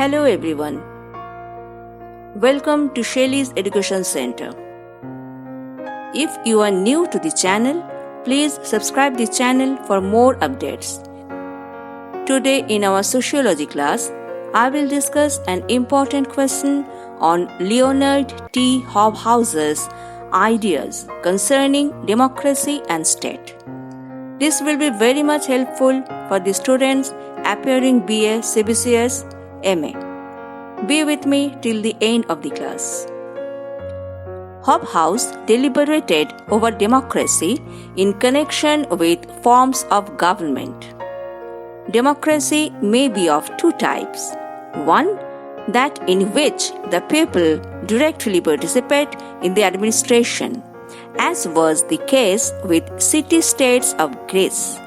Hello everyone. Welcome to Shelleyz Education Center. If you are new to the channel, please subscribe the channel for more updates. Today in our Sociology class, I will discuss an important question on Leonard T Hobhouse's ideas concerning democracy and state. This will be very much helpful for the students appearing BA, CBCS, MA. Be with me till the end of the class. Hobhouse deliberated over democracy in connection with forms of government. Democracy may be of two types. One, that in which the people directly participate in the administration, as was the case with city-states of Greece.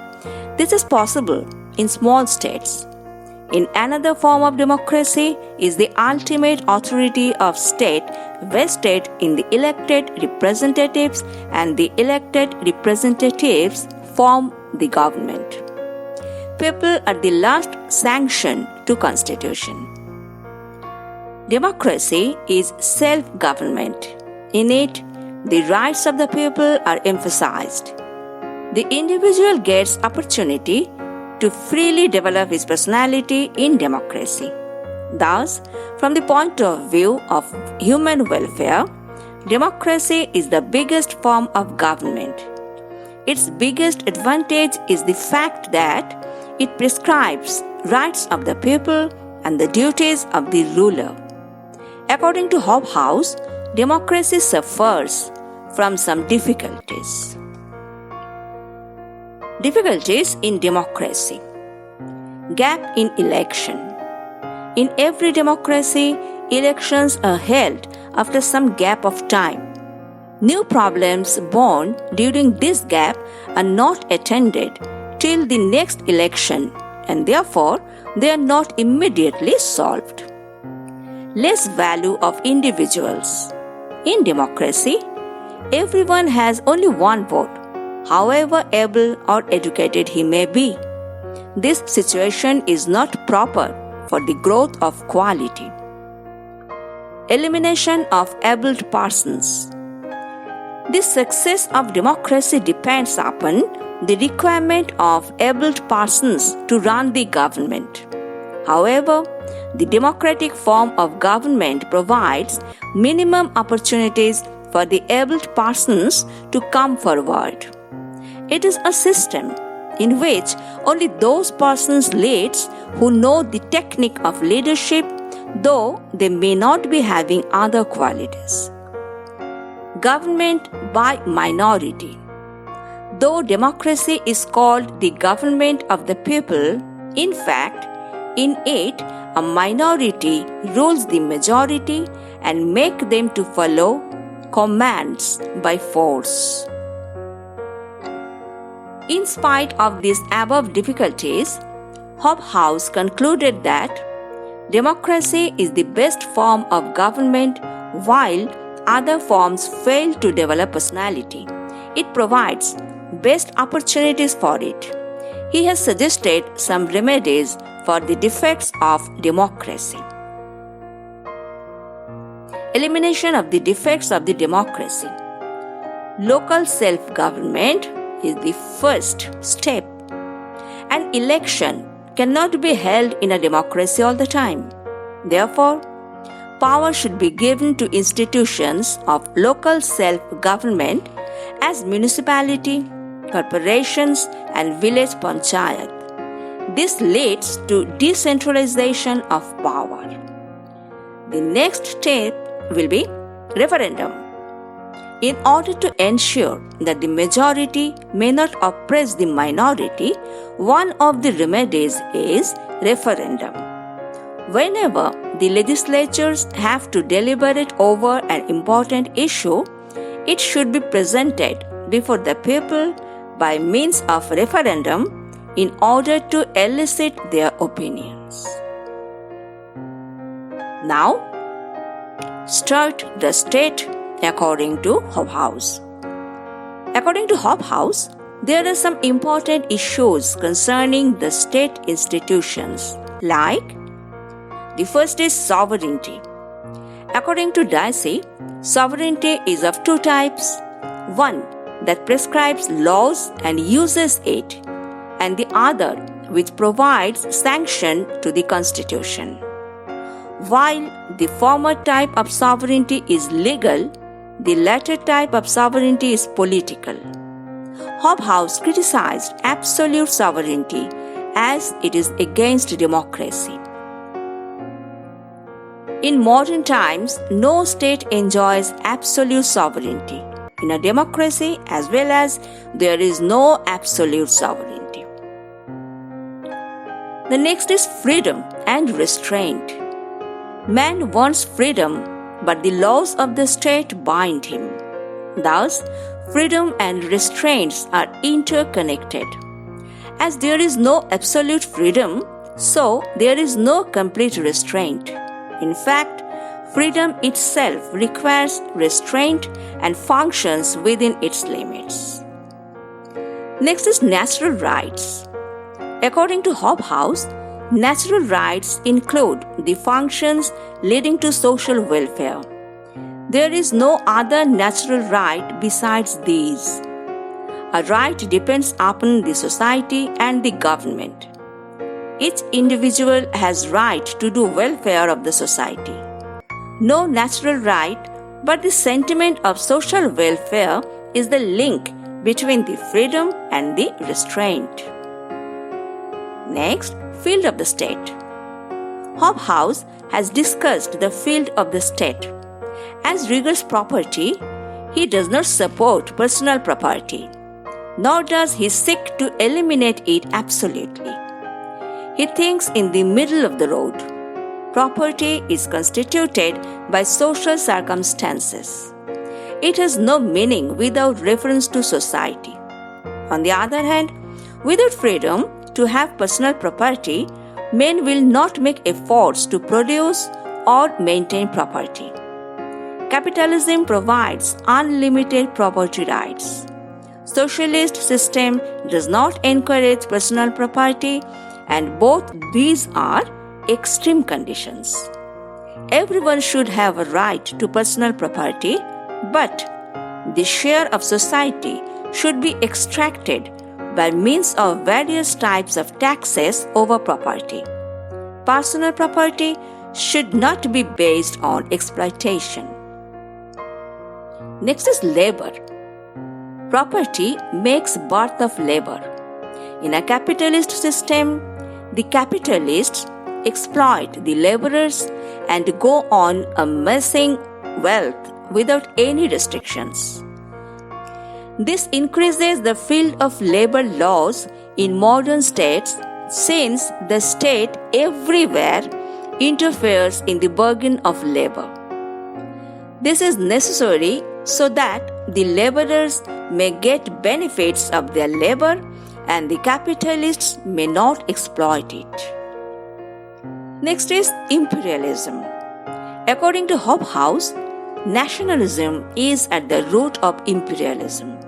This is possible in small states. In another form of democracy is the ultimate authority of state vested in the elected representatives, and the elected representatives form the government. People are the last sanction to constitution. Democracy is self-government. In it, the rights of the people are emphasized. The individual gets opportunity to freely develop his personality in democracy. Thus, from the point of view of human welfare, democracy is the biggest form of government. Its biggest advantage is the fact that it prescribes rights of the people and the duties of the ruler. According to Hobhouse, democracy suffers from some difficulties. Difficulties in democracy. Gap in election. In every democracy, elections are held after some gap of time. New problems born during this gap are not attended till the next election, and therefore they are not immediately solved. Less value of individuals. In democracy, everyone has only one vote, however able or educated he may be. This situation is not proper for the growth of quality. Elimination of abled persons. The success of democracy depends upon the requirement of abled persons to run the government. However, the democratic form of government provides minimum opportunities for the abled persons to come forward. It is a system in which only those persons lead who know the technique of leadership, though they may not be having other qualities. Government by minority. Though democracy is called the government of the people, in fact, in it, a minority rules the majority and make them to follow commands by force. In spite of these above difficulties, Hobhouse concluded that democracy is the best form of government while other forms fail to develop personality. It provides best opportunities for it. He has suggested some remedies for the defects of democracy. Elimination of the defects of the democracy. Local self-government is the first step. An election cannot be held in a democracy all the time. Therefore, power should be given to institutions of local self-government as municipality, corporations, and village panchayat. This leads to decentralization of power. The next step will be referendum. In order to ensure that the majority may not oppress the minority, one of the remedies is referendum. Whenever the legislatures have to deliberate over an important issue, it should be presented before the people by means of referendum in order to elicit their opinions. Now, start the state according to Hobhouse. According to Hobhouse, there are some important issues concerning the state institutions like The first is sovereignty. According to Dicey, sovereignty is of two types. One that prescribes laws and uses it, and the other which provides sanction to the Constitution. While the former type of sovereignty is legal, the latter type of sovereignty is political. Hobhouse criticized absolute sovereignty as it is against democracy. In modern times, no state enjoys absolute sovereignty. In a democracy as well as there is no absolute sovereignty. The next is freedom and restraint. Man wants freedom, but the laws of the state bind him. Thus, freedom and restraints are interconnected. As there is no absolute freedom, so there is no complete restraint. In fact, freedom itself requires restraint and functions within its limits. Next is natural rights. According to Hobhouse, natural rights include the functions leading to social welfare. There is no other natural right besides these. A right depends upon the society and the government. Each individual has right to do welfare of the society. No natural right, but the sentiment of social welfare is the link between the freedom and the restraint. Next, field of the state. Hobhouse has discussed the field of the state. As regards property, he does not support personal property, nor does he seek to eliminate it absolutely. He thinks in the middle of the road. Property is constituted by social circumstances. It has no meaning without reference to society. On the other hand, without freedom to have personal property, men will not make efforts to produce or maintain property. Capitalism provides unlimited property rights. Socialist system does not encourage personal property, and both these are extreme conditions. Everyone should have a right to personal property, but the share of society should be extracted by means of various types of taxes over property. Personal property should not be based on exploitation. Next is labor. Property makes birth of labor. In a capitalist system, the capitalists exploit the laborers and go on amassing wealth without any restrictions. This increases the field of labor laws in modern states, since the state everywhere interferes in the bargain of labor. This is necessary so that the laborers may get benefits of their labor and the capitalists may not exploit it. Next is imperialism. According to Hobhouse, nationalism is at the root of imperialism.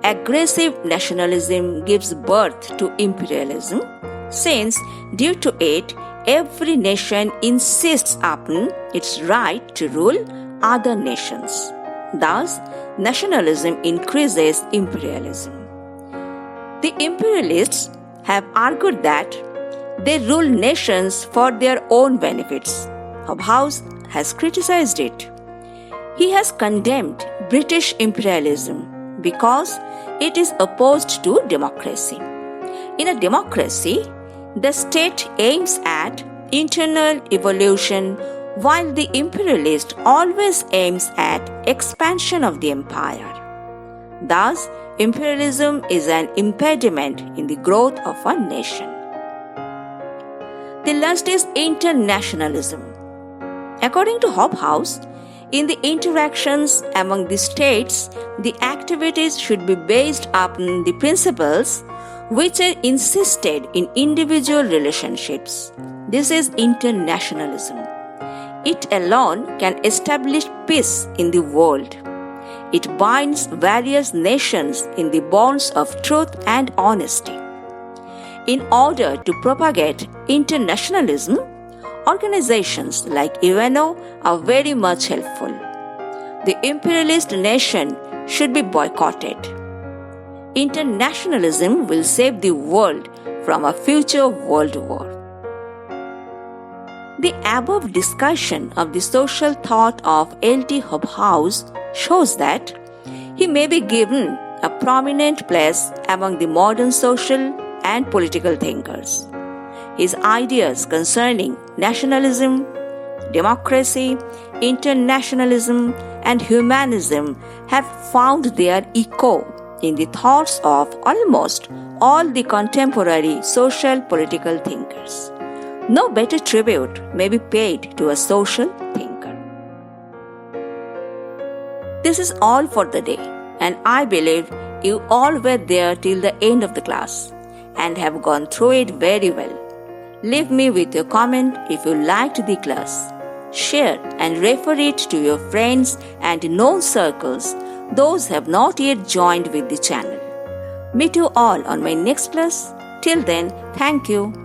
Aggressive nationalism gives birth to imperialism, since due to it, every nation insists upon its right to rule other nations. Thus, nationalism increases imperialism. The imperialists have argued that they rule nations for their own benefits. Hobhouse has criticized it. He has condemned British imperialism because it is opposed to democracy. In a democracy, the state aims at internal evolution, while the imperialist always aims at expansion of the empire. Thus, imperialism is an impediment in the growth of a nation. The last is internationalism. According to Hobhouse, in the interactions among the states, the activities should be based upon the principles which are insisted in individual relationships. This is internationalism. It alone can establish peace in the world. It binds various nations in the bonds of truth and honesty. In order to propagate internationalism, Organizations like UNO are very much helpful. The imperialist nation should be boycotted. Internationalism will save the world from a future world war. The above discussion of the social thought of L. T Hobhouse shows that he may be given a prominent place among the modern social and political thinkers. His ideas concerning nationalism, democracy, internationalism, and humanism have found their echo in the thoughts of almost all the contemporary social political thinkers. No better tribute may be paid to a social thinker. This is all for the day, and I believe you all were there till the end of the class and have gone through it very well. Leave me with your comment if you liked the class. Share and refer it to your friends and known circles, those who have not yet joined with the channel. Meet you all on my next class. Till then, thank you.